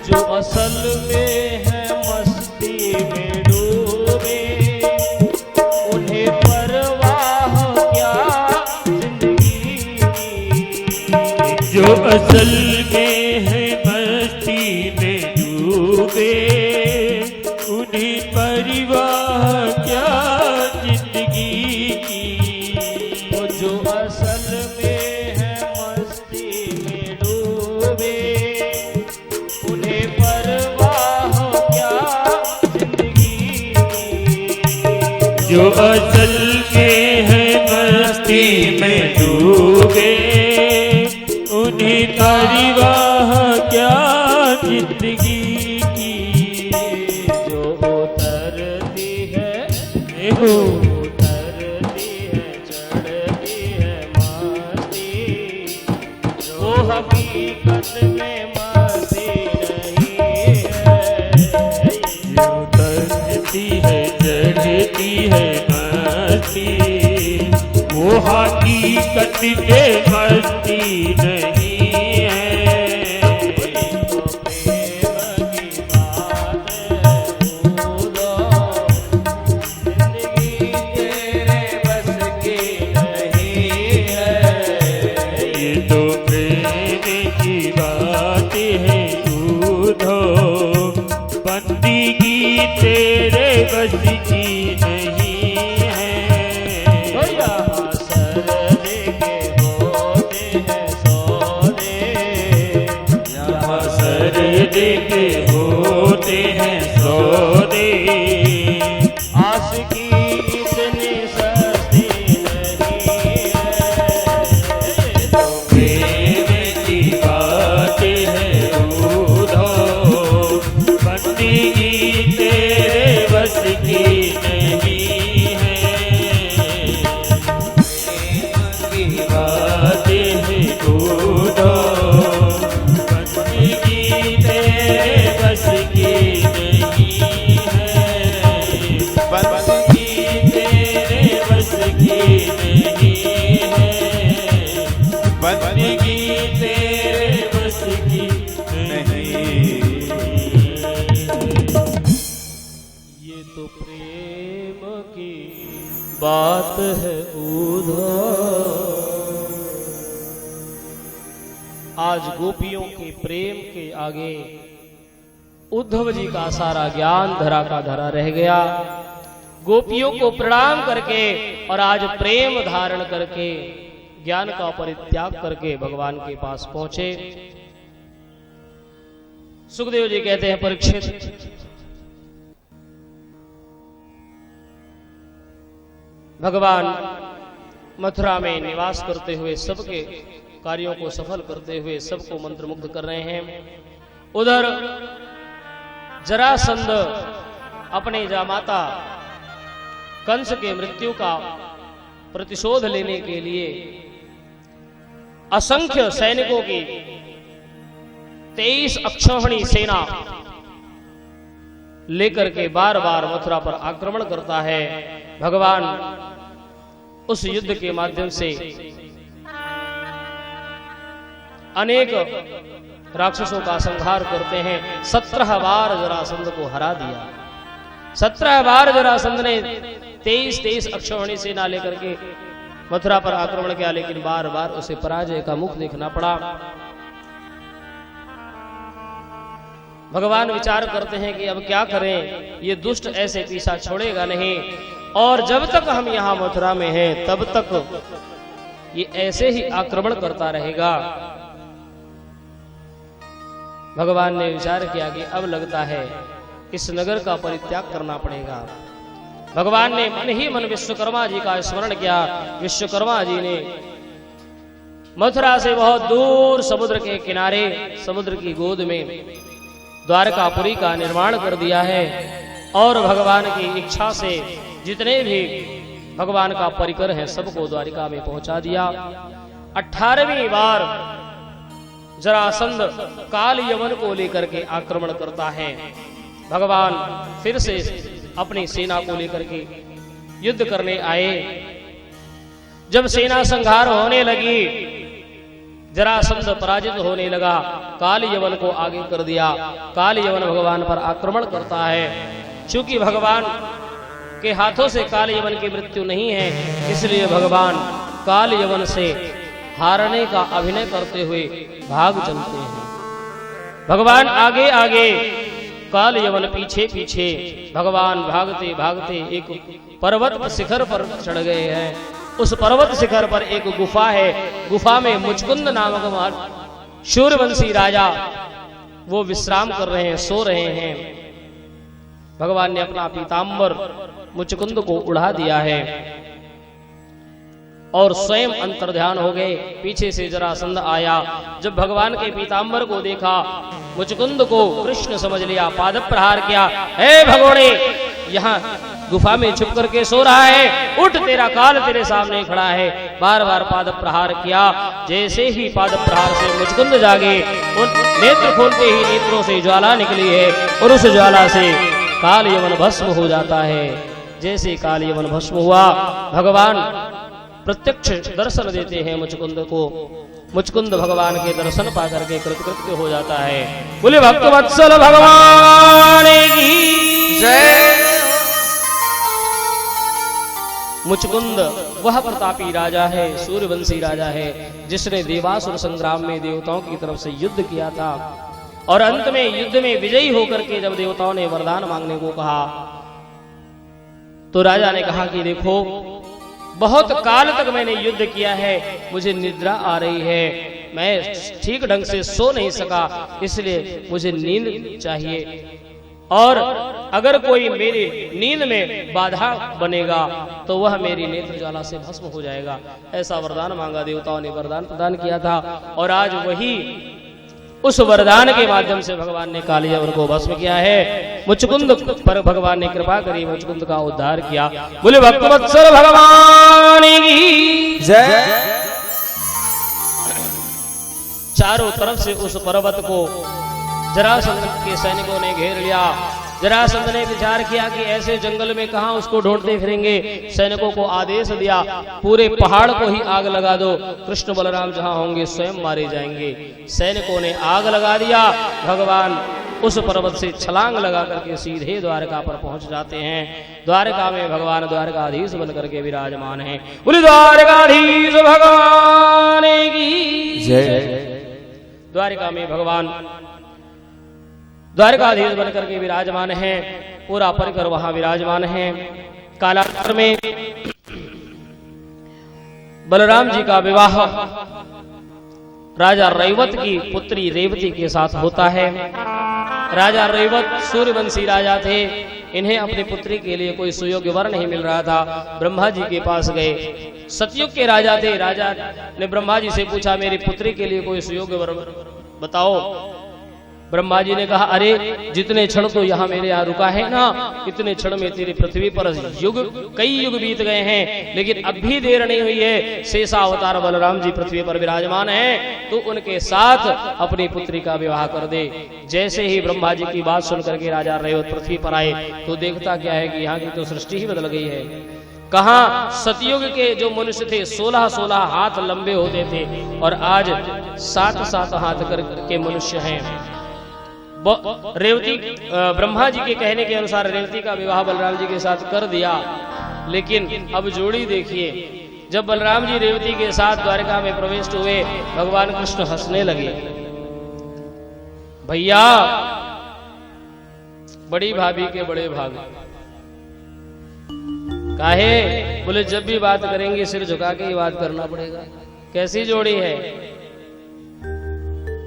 जो असल में है मस्ती में डूबे, उन्हें परिवाह क्या जिंदगी की। वो जो असल में है मस्ती में डूबे, उन्हें परवाह क्या जिंदगी की। जो असल में है मस्ती में डूबे, उन्हें परिवाह क्या जिंदगी की। जो उतरती है देखो उतरती है चढ़ती है मस्ती, वो हकीकत में मस्ती नहीं है। उतरती है चढ़ती है मस्ती, वो हकीकत में मस्ती नहीं है। तो प्रेम की बात है उधो, बंदगी तेरे बस की नहीं है। यहाँ सरदे के होते हैं सौदे, यहाँ सरदे के होते हैं सौदे, आशिकी इतनी सस्ती नहीं है। तो प्रेम की बात है उधो, बंदगी तेरे बस की नहीं है। प्रेम की बात है उधो, बंदगी तेरे बस की नहीं है। बंदगी तेरे बस की नहीं है। बंदगी तेरे बस की नहीं। ये तो प्रेम की बात है उधर। आज गोपियों के प्रेम के आगे उद्धव जी का सारा ज्ञान धरा का धरा रह गया। गोपियों को प्रणाम करके और आज प्रेम धारण करके ज्ञान का परित्याग करके भगवान के पास पहुंचे। सुखदेव जी कहते हैं, परीक्षित, भगवान मथुरा में निवास करते हुए सबके कार्यों को सफल करते हुए सबको मंत्रमुग्ध कर रहे हैं। उधर जरासंध अपने जामाता कंस के मृत्यु का प्रतिशोध लेने के लिए असंख्य सैनिकों की 23 अक्षौहिणी सेना लेकर के बार बार मथुरा पर आक्रमण करता है। भगवान उस युद्ध के माध्यम से अनेक राक्षसों का संहार करते हैं। 17 बार जरासंध को हरा दिया। 17 बार जरासंध ने 23 अक्षौहिणी सेना लेकर के मथुरा पर आक्रमण किया, लेकिन बार बार उसे पराजय का मुख देखना पड़ा। भगवान विचार करते हैं कि अब क्या करें, ये दुष्ट ऐसे पीछा छोड़ेगा नहीं, और जब तक हम यहां मथुरा में हैं तब तक ये ऐसे ही आक्रमण करता रहेगा। भगवान ने विचार किया कि अब लगता है इस नगर का परित्याग करना पड़ेगा। भगवान ने मन ही मन विश्वकर्मा जी का स्मरण किया। विश्वकर्मा जी ने मथुरा से बहुत दूर समुद्र के किनारे समुद्र की गोद में द्वारकापुरी का निर्माण कर दिया है, और भगवान की इच्छा से जितने भी भगवान का परिकर है सबको द्वारिका में पहुंचा दिया। 18वीं बार जरासंध काल यवन को लेकर के आक्रमण करता है। भगवान फिर से अपनी सेना को लेकर के युद्ध करने आए। जब सेना संहार होने लगी, जरासंध पराजित होने लगा, काल यवन को आगे कर दिया। काल यवन भगवान पर आक्रमण करता है। चूंकि भगवान के हाथों से काल यवन की मृत्यु नहीं है, इसलिए भगवान काल यवन से हारने का अभिनय करते हुए भाग चलते हैं। भगवान आगे आगे, काल यवन पीछे पीछे। भगवान भागते भागते एक पर्वत शिखर पर चढ़ गए हैं। उस पर्वत शिखर पर एक गुफा है। गुफा में मुचकुंद नामक शूरवंशी राजा वो विश्राम कर रहे हैं, सो रहे हैं। भगवान ने अपना पीतांबर मुचकुंद को उड़ा दिया है। और स्वयं अंतर्ध्यान हो गए। पीछे से जरासंध आया, जब भगवान के पीतांबर को देखा, मुचकुंद को कृष्ण समझ लिया, पाद प्रहार किया। हे भगोड़े, यहाँ गुफा में छुप करके सो रहा है, उठ, तेरा काल तेरे सामने खड़ा है। बार बार पाद प्रहार किया। जैसे ही पाद प्रहार से मुचकुंद जागे, उन नेत्र खोलते ही नेत्रों से ज्वाला निकली है और उस ज्वाला से काल यवन भस्म हो जाता है। जैसे काल यवन भस्म हुआ, भगवान प्रत्यक्ष दर्शन देते हैं मुचकुंद को। मुचकुंद भगवान के दर्शन पा करके कृतकृत्य हो जाता है। बोले भक्त वत्सल भगवान की जय। मुचकुंद वह प्रतापी राजा है, सूर्यवंशी राजा है, जिसने देवासुर संग्राम में देवताओं की तरफ से युद्ध किया था और अंत में युद्ध में विजयी होकर के जब देवताओं ने वरदान मांगने को कहा, तो राजा ने कहा कि देखो, बहुत काल तक मैंने युद्ध किया है, मुझे निद्रा आ रही है, मैं ठीक ढंग से सो नहीं सका, इसलिए मुझे नींद चाहिए। और अगर कोई मेरी नींद में बाधा बनेगा तो वह मेरी नेत्र ज्वाला से भस्म हो जाएगा। ऐसा वरदान मांगा, देवताओं ने वरदान प्रदान किया था और आज वही उस वरदान के माध्यम से भगवान ने कालियावर को भस्म किया है। मुचकुंद पर भगवान ने कृपा करी, मुचकुंद का उद्धार किया। बोले भक्तवत्सल भगवान की जय। चारों तरफ से उस पर्वत को जरासंध के सैनिकों ने घेर लिया। जरासंध ने विचार किया कि ऐसे जंगल में कहां उसको ढूंढते फिरेंगे। सैनिकों को आदेश दिया, पूरे पहाड़ को ही आग लगा दो, कृष्ण बलराम जहां होंगे स्वयं मारे जाएंगे। सैनिकों ने आग लगा दिया। भगवान उस पर्वत से छलांग लगा करके सीधे द्वारका पर पहुंच जाते हैं। द्वारका में भगवान द्वारकाधीश बन करके विराजमान है। बोले द्वारकाधीश भगवान की जय। द्वारका में भगवान द्वारकाधीश बनकर के विराजमान है, पूरा परिकर वहां विराजमान है। कालांतर में बलराम जी का विवाह राजा रैवत की पुत्री रेवती के साथ होता है। राजा रैवत सूर्यवंशी राजा थे, इन्हें अपनी पुत्री के लिए कोई सुयोग्य वर नहीं मिल रहा था। ब्रह्मा जी के पास गए, सतयुग के राजा थे। राजा ने ब्रह्मा जी से पूछा, मेरी पुत्री के लिए कोई सुयोग्य वर बताओ। ब्रह्मा जी ने कहा, अरे जितने क्षण तो यहाँ मेरे यहाँ रुका है ना, इतने क्षण में तेरी पृथ्वी पर कई युग बीत गए हैं, लेकिन अब भी देर नहीं हुई है। शेषा अवतार बलराम जी पृथ्वी पर विराजमान हैं, तो उनके साथ अपनी पुत्री का विवाह कर दे। जैसे ही ब्रह्मा जी की बात सुनकर के राजा रैवत पृथ्वी पर आए, तो देखता क्या है कि यहाँ की तो सृष्टि ही बदल गई है। कहा सतयुग के जो मनुष्य थे 16-16 हाथ लंबे होते थे और आज 7-7 हाथ के मनुष्य हैं। रेवती ब्रह्मा जी के कहने के अनुसार रेवती का विवाह बलराम जी के साथ कर दिया, लेकिन अब जोड़ी देखिए, जब बलराम जी रेवती के साथ द्वारका में प्रवेश हुए, भगवान कृष्ण हंसने लगे। भैया, बड़ी भाभी के बड़े भाग काहे? बोले जब भी बात करेंगे सिर झुका के ही बात करना पड़ेगा। कैसी जोड़ी है?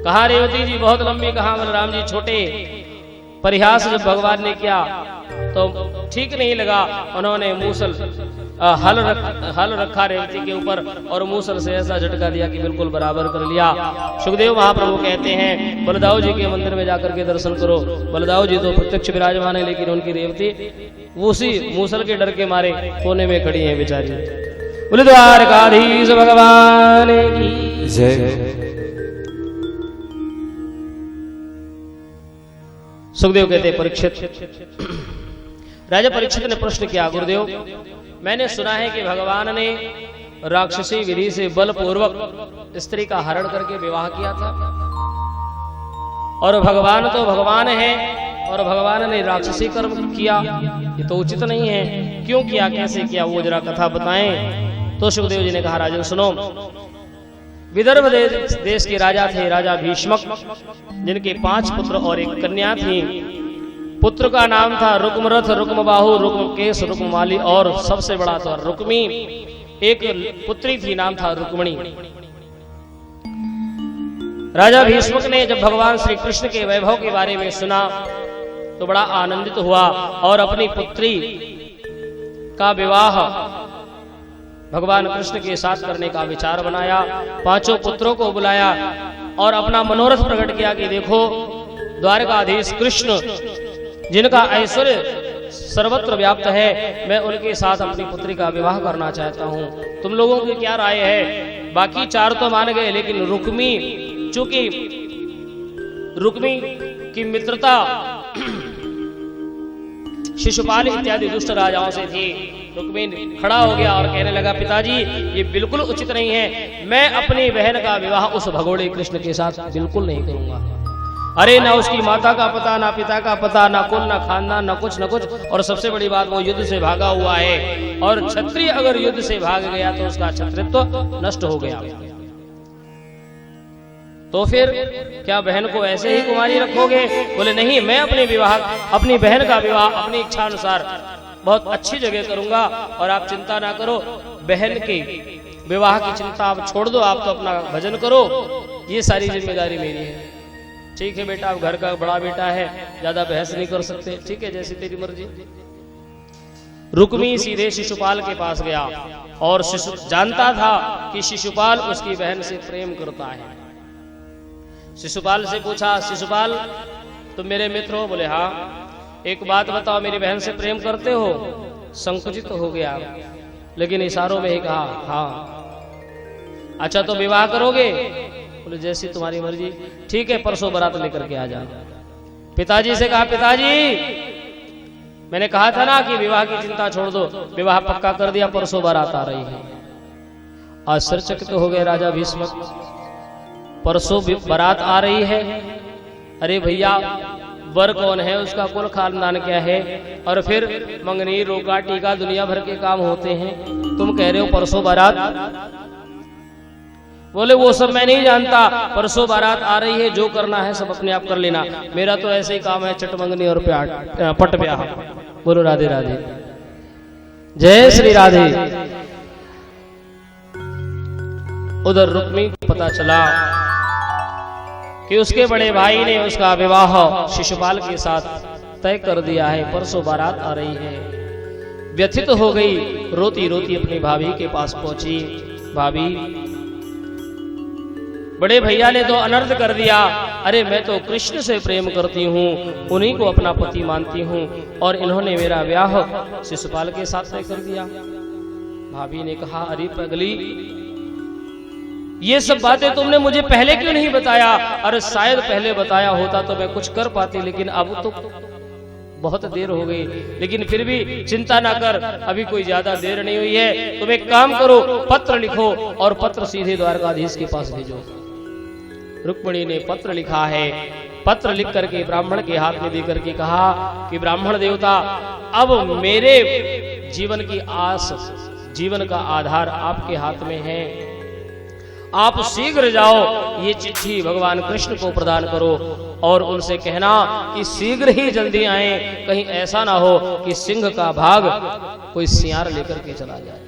कहा रेवती जी बहुत लंबी, कहा बलराम जी छोटे। परिहास जब भगवान ने किया तो ठीक नहीं लगा, उन्होंने मूसल हल रखा रेवती के ऊपर और मूसल से ऐसा झटका दिया कि बिल्कुल बराबर कर लिया। सुखदेव महाप्रभु कहते हैं, बलदाऊ जी के मंदिर में जाकर के दर्शन करो। बलदाऊ जी तो प्रत्यक्ष विराजमान है, लेकिन उनकी रेवती उसी मूसल के डर के मारे कोने में खड़ी है बेचारी। बोले द्वारकाधीश भगवान की जय। सुखदेव कहते, परीक्षित, राजा परीक्षित ने प्रश्न किया, गुरुदेव मैंने सुना है कि भगवान ने राक्षसी विधि से बलपूर्वक स्त्री का हरण करके विवाह किया था, और भगवान तो भगवान है और भगवान ने राक्षसी कर्म किया, ये तो उचित नहीं है। क्यों किया, कैसे किया, वो जरा कथा बताएं। तो सुखदेव जी ने कहा, राजन सुनो, विदर्भ देश के राजा थे राजा भीष्मक, जिनके 5 पुत्र और 1 कन्या थी। पुत्र का नाम था रुक्मरथ, रुक्मबाहु, रुक्मकेश, रुक्ममाली और सबसे बड़ा था रुक्मी। एक पुत्री थी, नाम था रुक्मणी। राजा भीष्मक ने जब भगवान श्री कृष्ण के वैभव के बारे में सुना तो बड़ा आनंदित हुआ और अपनी पुत्री का विवाह भगवान कृष्ण के साथ करने का विचार बनाया। पांचों पुत्रों को बुलाया और अपना मनोरथ प्रकट किया कि देखो, द्वारकाधीश कृष्ण जिनका ऐश्वर्य सर्वत्र व्याप्त है, मैं उनके साथ अपनी पुत्री का विवाह करना चाहता हूं। तुम लोगों की क्या राय है? बाकी चार तो मान गए, लेकिन रुक्मी, चूंकि रुक्मी की मित्रता शिशुपाल इत्यादि दुष्ट राजाओं से थी। रुक्मी खड़ा हो गया और कहने लगा, पिताजी ये बिल्कुल उचित नहीं है, मैं अपनी बहन का विवाह उस भगोड़े कृष्ण के साथ बिल्कुल नहीं करूंगा। अरे ना उसकी माता का पता, ना पिता का पता, ना कुल, ना खानदान, ना कुछ, और सबसे बड़ी बात वो युद्ध से भागा हुआ है, और क्षत्रिय अगर युद्ध से भाग गया तो उसका क्षत्रित्व नष्ट हो गया। तो फिर क्या बहन को ऐसे ही कुमारी रखोगे? बोले नहीं, मैं अपनी बहन का विवाह अपनी इच्छा अनुसार बहुत अच्छी जगह करूंगा, और आप चिंता ना करो, बहन के विवाह की चिंता आप छोड़ दो, आप तो अपना भजन करो, ये सारी जिम्मेदारी मेरी है। ठीक है बेटा, आप घर का बड़ा बेटा है, ज्यादा बहस नहीं कर सकते, ठीक है, जैसी तेरी मर्जी। रुक्मी सीधे शिशुपाल के पास गया और जानता था कि शिशुपाल उसकी बहन से प्रेम करता है। शिशुपाल से पूछा, शिशुपाल तुम मेरे मित्र हो? बोले हाँ। एक बात बताओ, मेरी बहन से प्रेम करते हो? संकुचित हो गया, लेकिन इशारों में ही कहा हाँ। अच्छा तो विवाह करोगे? बोले जैसी तुम्हारी मर्जी। ठीक है, परसों बारात लेकर के आ जा। पिताजी से कहा, पिताजी मैंने कहा था ना कि विवाह की चिंता छोड़ दो, विवाह पक्का कर दिया, परसों बारात आ रही है। आश्चर्यचकित हो गए राजा भीष्म, परसों बारात आ रही है? अरे भैया, वर कौन है, उसका कुल खानदान क्या है, और फिर मंगनी, रोका, टीका, दुनिया भर के काम होते हैं, तुम कह रहे हो परसों बारात? बोले वो सब मैं नहीं जानता, परसों बारात आ रही है, जो करना है सब अपने आप कर लेना, मेरा तो ऐसे ही काम है, चटमंगनी और पट ब्याह। बोलो राधे राधे, जय श्री राधे। उधर रुक्मी को पता चला कि उसके बड़े भाई ने उसका विवाह शिशुपाल के साथ तय कर दिया है, परसों बारात आ रही है। व्यथित हो गई, रोती रोती अपनी भाभी के पास पहुंची। भाभी, बड़े भैया ने तो अनर्थ कर दिया, अरे मैं तो कृष्ण से प्रेम करती हूँ, उन्हीं को अपना पति मानती हूँ, और इन्होंने मेरा ब्याह शिशुपाल के साथ तय कर दिया। भाभी ने कहा, अरे पगली, ये सब बातें तुमने मुझे पहले क्यों नहीं बताया? अरे शायद पहले बताया होता तो मैं कुछ कर पाती, लेकिन अब तो बहुत देर हो गई। लेकिन फिर भी चिंता ना कर, अभी कोई ज्यादा देर नहीं हुई है। तुम एक काम करो, पत्र लिखो और पत्र सीधे द्वारकाधीश के पास भेजो। रुक्मिणी ने पत्र लिखा है। पत्र लिख करके ब्राह्मण के हाथ में देकर के कहा कि ब्राह्मण देवता, अब मेरे जीवन की आस, जीवन का आधार आपके हाथ में है। आप शीघ्र जाओ, ये चिट्ठी भगवान कृष्ण को प्रदान करो और उनसे कहना कि शीघ्र ही जल्दी आए, कहीं ऐसा ना हो कि सिंह का भाग कोई सियार लेकर के चला जाए।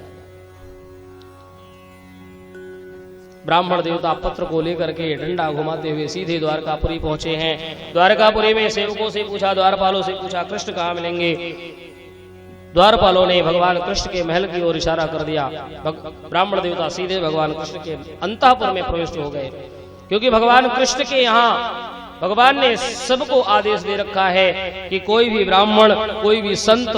ब्राह्मण देवता पत्र को लेकर के डंडा घुमाते हुए सीधे द्वारकापुरी पहुंचे हैं। द्वारकापुरी में सेवकों से पूछा, द्वारपालों से पूछा, कृष्ण कहाँ मिलेंगे? द्वारपालों ने भगवान कृष्ण के महल की ओर इशारा कर दिया। ब्राह्मण देवता सीधे भगवान कृष्ण के अंतःपुर में प्रविष्ट हो गए, क्योंकि भगवान कृष्ण के यहाँ भगवान ने सबको आदेश दे रखा है कि कोई भी ब्राह्मण, कोई भी संत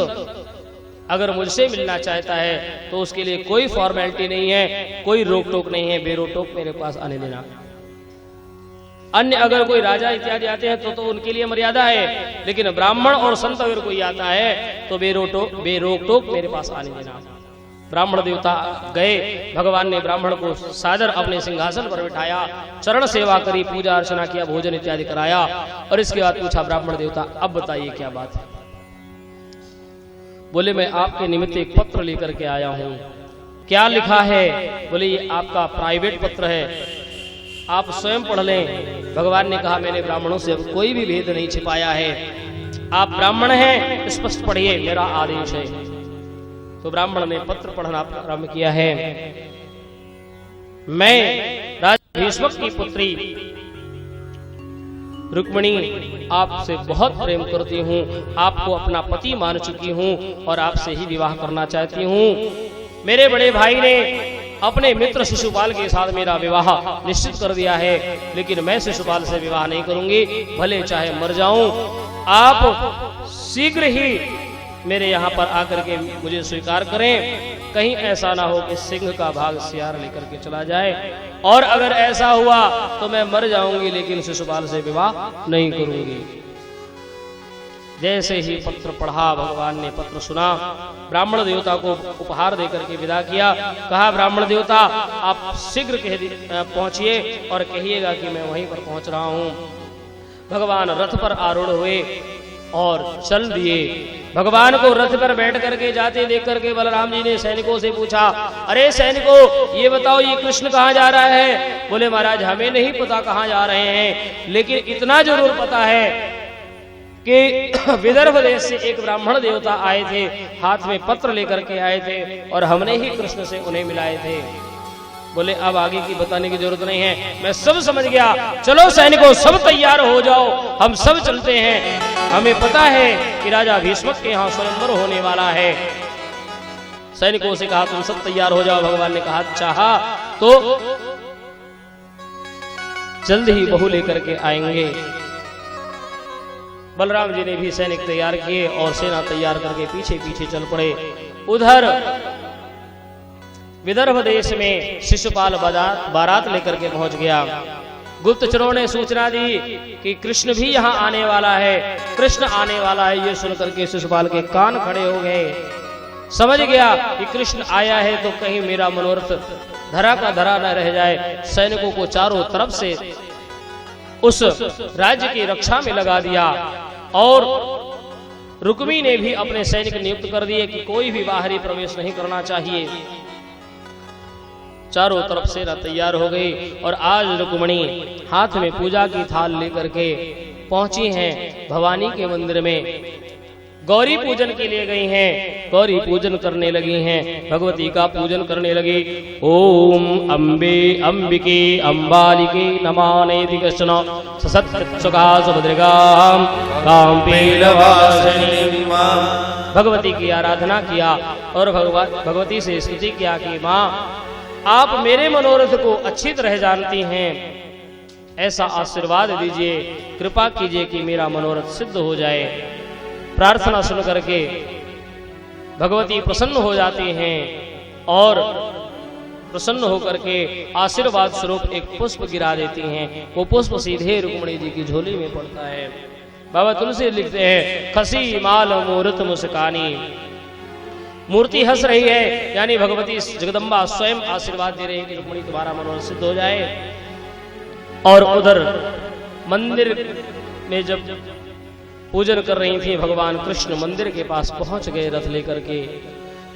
अगर मुझसे मिलना चाहता है तो उसके लिए कोई फॉर्मेलिटी नहीं है, कोई रोक टोक नहीं है, बेरोक मेरे पास आने देना। अन्य अगर कोई राजा इत्यादि आते हैं तो उनके लिए मर्यादा है, लेकिन ब्राह्मण और संत अगर कोई आता है तो बेरोक टोक मेरे पास आने देना। ब्राह्मण देवता गए, भगवान ने ब्राह्मण को सादर अपने सिंहासन पर बिठाया, चरण सेवा करी, पूजा अर्चना किया, भोजन इत्यादि कराया, और इसके बाद पूछा ब्राह्मण देवता, अब बताइए क्या बात है? बोले मैं आपके निमित्त एक पत्र लेकर के आया हूं। क्या लिखा है? बोले ये आपका प्राइवेट पत्र है, आप स्वयं पढ़ लें। भगवान ने कहा मैंने ब्राह्मणों से कोई भी भेद नहीं छिपाया है, आप ब्राह्मण हैं, स्पष्ट पढ़िए, मेरा आदेश है। तो ब्राह्मण ने पत्र पढ़ना प्रारंभ किया है। मैं राजा भीष्म की पुत्री रुक्मिणी आपसे बहुत प्रेम करती हूँ, आपको अपना पति मान चुकी हूँ और आपसे ही विवाह करना चाहती हूँ। मेरे बड़े भाई ने अपने मित्र शिशुपाल के साथ मेरा विवाह निश्चित कर दिया है, लेकिन मैं शिशुपाल से विवाह नहीं करूंगी, भले चाहे मर जाऊं। आप शीघ्र ही मेरे यहाँ पर आकर के मुझे स्वीकार करें, कहीं ऐसा ना हो कि सिंह का भाग सियार लेकर के चला जाए, और अगर ऐसा हुआ तो मैं मर जाऊंगी, लेकिन शिशुपाल से विवाह नहीं करूंगी। जैसे ही पत्र पढ़ा, भगवान ने पत्र सुना, ब्राह्मण देवता को उपहार देकर के विदा किया। कहा, ब्राह्मण देवता आप शीघ्र पहुंचिए और कहिएगा कि मैं वहीं पर पहुंच रहा हूं। भगवान रथ पर आरूढ़ हुए और चल दिए। भगवान को रथ पर बैठ करके जाते देख करके बलराम जी ने सैनिकों से पूछा, अरे सैनिकों, ये बताओ ये कृष्ण कहाँ जा रहा है? बोले, महाराज हमें नहीं पता कहाँ जा रहे हैं, लेकिन इतना जरूर पता है कि विदर्भ देश से एक ब्राह्मण देवता आए थे, हाथ में पत्र लेकर के आए थे, और हमने ही कृष्ण से उन्हें मिलाए थे। बोले, अब आगे की बताने की जरूरत नहीं है, मैं सब समझ गया। चलो सैनिकों, सब तैयार हो जाओ, हम सब चलते हैं। हमें पता है कि राजा भीष्मक के यहाँ स्वयंवर होने वाला है। सैनिकों से कहा, तुम सब तैयार हो जाओ। भगवान ने कहा, चाहा तो जल्द ही बहू लेकर के आएंगे। बलराम जी ने भी सैनिक तैयार किए और सेना तैयार करके पीछे पीछे चल पड़े। उधर विदर्भ देश में शिशुपाल बारात लेकर के पहुंच गया। गुप्तचरों ने सूचना दी कि कृष्ण भी यहाँ आने वाला है, कृष्ण आने वाला है। ये सुनकर के शिशुपाल के कान खड़े हो गए। समझ गया कि कृष्ण आया है तो कहीं मेरा मनोरथ धरा का धरा न रह जाए। सैनिकों को चारों तरफ से उस राज्य की रक्षा में लगा दिया, और रुक्मी ने भी अपने सैनिक नियुक्त कर दिए कि कोई भी बाहरी प्रवेश नहीं करना चाहिए। चारों तरफ सेना तैयार हो गई, और आज रुक्मिणी हाथ में पूजा की थाल लेकर के पहुंची हैं भवानी के मंदिर में। गौरी पूजन के लिए गई हैं, गौरी पूजन करने लगी हैं, भगवती का पूजन करने लगी। ओम अम्बे अंबिके अम्बालिके नमानेति कृष्ण ससत्सुखा सुभद्रगाम गाम पीलवासिनी। भगवती की आराधना किया और भगवती से स्तुति किया कि माँ, आप मेरे मनोरथ को अच्छी तरह जानती हैं, ऐसा आशीर्वाद दीजिए, कृपा कीजिए कि मेरा मनोरथ सिद्ध हो जाए। प्रार्थना सुन करके भगवती प्रसन्न हो जाती हैं, और प्रसन्न होकर के आशीर्वाद स्वरूप एक पुष्प गिरा देती हैं। वो पुष्प सीधे रुक्मिणी जी की झोली में पड़ता है। बाबा तुलसी लिखते हैं, खसी माल मूर्त मुस्कानी। मूर्ति हंस रही है, यानी भगवती जगदम्बा स्वयं आशीर्वाद दे रही है कि रुक्मिणी तुम्हारा मनोरथ सिद्ध हो जाए। और उधर मंदिर में जब पूजन कर रही थी, भगवान कृष्ण मंदिर के पास पहुंच गए रथ लेकर के।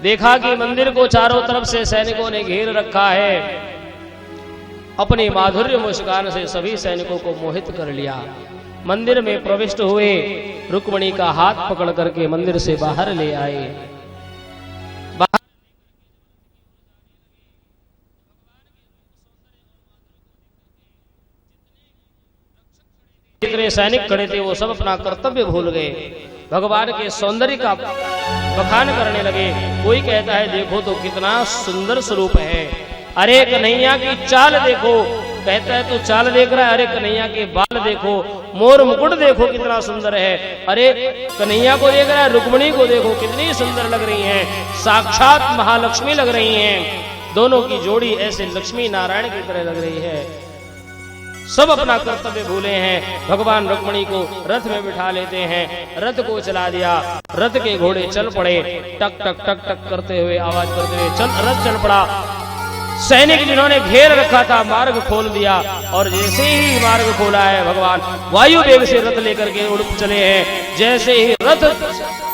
देखा कि मंदिर को चारों तरफ से सैनिकों ने घेर रखा है। अपने माधुर्य मुस्कान से सभी सैनिकों को मोहित कर लिया। मंदिर में प्रविष्ट हुए, रुक्मिणी का हाथ पकड़ करके मंदिर से बाहर ले आए। जितने सैनिक खड़े थे वो सब अपना कर्तव्य भूल गए, भगवान के सौंदर्य का बखान करने लगे। कोई कहता है, देखो तो कितना सुंदर स्वरूप है, अरे कन्हैया की चाल देखो। कहता है, तू चाल देख रहा है, अरे कन्हैया के बाल देखो, मोर मुकुट देखो कितना सुंदर है। अरे कन्हैया को देख रहा है, रुक्मिणी को देखो कितनी सुंदर लग रही हैं, साक्षात महालक्ष्मी लग रही हैं। दोनों की जोड़ी ऐसे लक्ष्मी नारायण की तरह लग रही है। सब अपना कर्तव्य भूले हैं। भगवान रुक्मिणी को रथ में बिठा लेते हैं, रथ को चला दिया। रथ के घोड़े चल पड़े, टक टक टक टक करते हुए, आवाज करते हुए रथ चल पड़ा। सैनिक जिन्होंने घेर रखा था मार्ग खोल दिया, और जैसे ही मार्ग खोला है, भगवान वायु वेग से रथ लेकर के उड़ चले हैं। जैसे ही रथ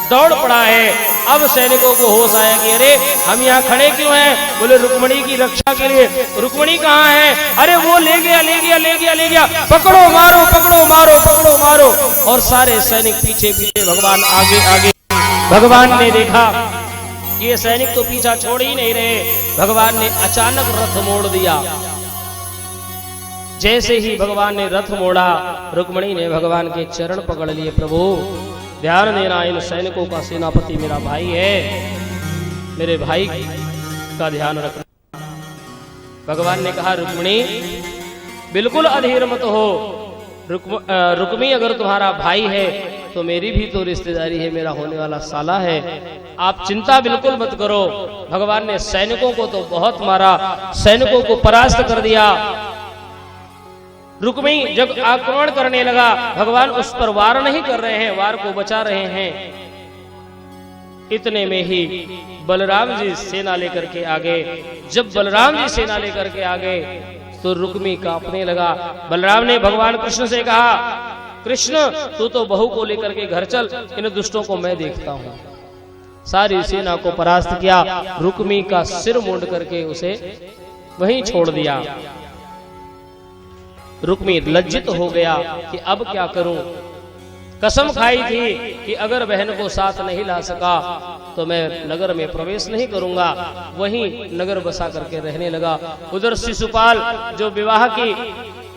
दौड़ पड़ा है, अब सैनिकों को होश आया कि अरे हम यहाँ खड़े क्यों हैं? बोले रुक्मिणी की रक्षा के लिए। रुक्मिणी कहाँ है? अरे वो ले गया ले गया ले गया ले गया, पकड़ो मारो पकड़ो मारो पकड़ो मारो। और सारे सैनिक पीछे पीछे, भगवान आगे आगे। भगवान ने देखा कि ये सैनिक तो पीछा छोड़ ही नहीं रहे। भगवान ने अचानक रथ मोड़ दिया। जैसे ही भगवान ने रथ मोड़ा, रुक्मिणी ने भगवान के चरण पकड़ लिए। प्रभु ध्यान देना, इन सैनिकों का सेनापति मेरा भाई है, मेरे भाई का ध्यान रखना। भगवान ने कहा रुक्मिणी बिल्कुल अधीर मत हो। रुक्मी अगर तुम्हारा भाई है तो मेरी भी तो रिश्तेदारी है, मेरा होने वाला साला है, आप चिंता बिल्कुल मत करो। भगवान ने सैनिकों को तो बहुत मारा, सैनिकों को परास्त कर दिया। रुक्मी जब आक्रमण करने लगा, भगवान उस पर वार नहीं कर रहे हैं, वार को बचा रहे हैं। इतने में ही बलराम जी सेना लेकर के आ गए। जब बलराम जी सेना लेकर के आ गए तो रुक्मी कांपने लगा। बलराम ने भगवान कृष्ण से कहा, कृष्ण तू तो बहू को लेकर के घर चल, इन दुष्टों को मैं देखता हूं। सारी सेना को परास्त किया, रुक्मी का सिर मुंड करके उसे वहीं छोड़ दिया। रुक्मी लज्जित हो गया कि अब क्या करूं। कसम खाई थी कि अगर बहन को साथ नहीं ला सका तो मैं नगर में प्रवेश नहीं करूंगा, वहीं नगर बसा करके रहने लगा। उधर शिशुपाल जो विवाह की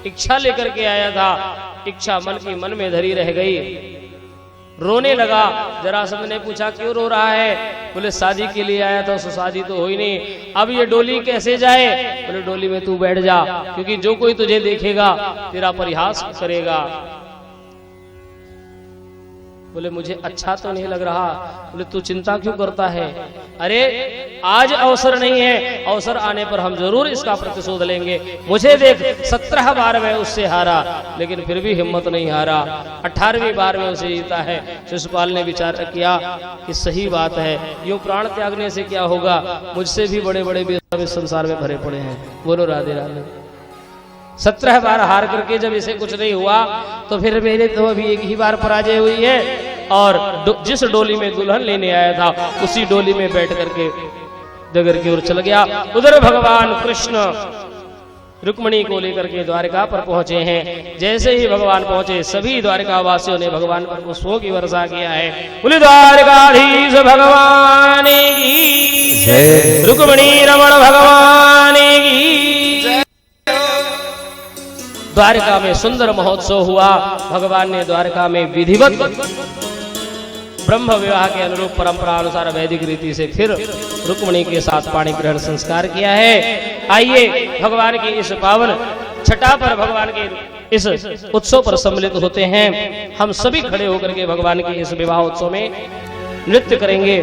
इच्छा लेकर के आया था, इच्छा मन की मन में धरी रह गई, रोने लगा। जरासंध ने पूछा क्यों रो रहा है? बोले शादी के लिए आया था, शादी तो हुई नहीं, अब ये डोली कैसे जाए? बोले डोली में तू बैठ जा, क्योंकि जो कोई तुझे देखेगा तेरा परिहास करेगा। बोले मुझे अच्छा तो नहीं लग रहा। बोले तू चिंता क्यों करता है? अरे आज अवसर नहीं है, अवसर आने पर हम जरूर इसका प्रतिशोध लेंगे। मुझे देख 17 बार मैं उससे हारा, लेकिन फिर भी हिम्मत नहीं हारा, 18वीं बार में उसे जीता है। शिशुपाल ने विचार किया कि सही बात है, यूं प्राण त्यागने से क्या होगा, मुझसे भी बड़े बड़े वीर इस संसार में भरे पड़े हैं। बोलो राधे राधे। 17 बार हार करके जब इसे कुछ नहीं हुआ तो फिर मेरे तो अभी एक ही बार पराजय हुई है। और जिस डोली में दुल्हन लेने आया था उसी डोली में बैठ करके नगर की ओर चल गया। उधर भगवान कृष्ण रुक्मिणी को लेकर के द्वारका पर पहुंचे हैं। जैसे ही भगवान पहुंचे सभी द्वारका वासियों ने भगवान पर पुष्पों की वर्षा किया है। बोले द्वारकाधीश भगवान की जय, रुक्मिणी रमण भगवान की जय। द्वारका में सुंदर महोत्सव हुआ। भगवान ने द्वारका में विधिवत ब्रह्म विवाह के अनुरूप परंपरा अनुसार वैदिक रीति से फिर रुक्मिणी के साथ पाणी ग्रहण संस्कार किया है। आइए भगवान की इस पावन छठा पर भगवान के इस उत्सव पर सम्मिलित होते हैं। हम सभी खड़े होकर के भगवान के इस विवाह उत्सव में नृत्य करेंगे।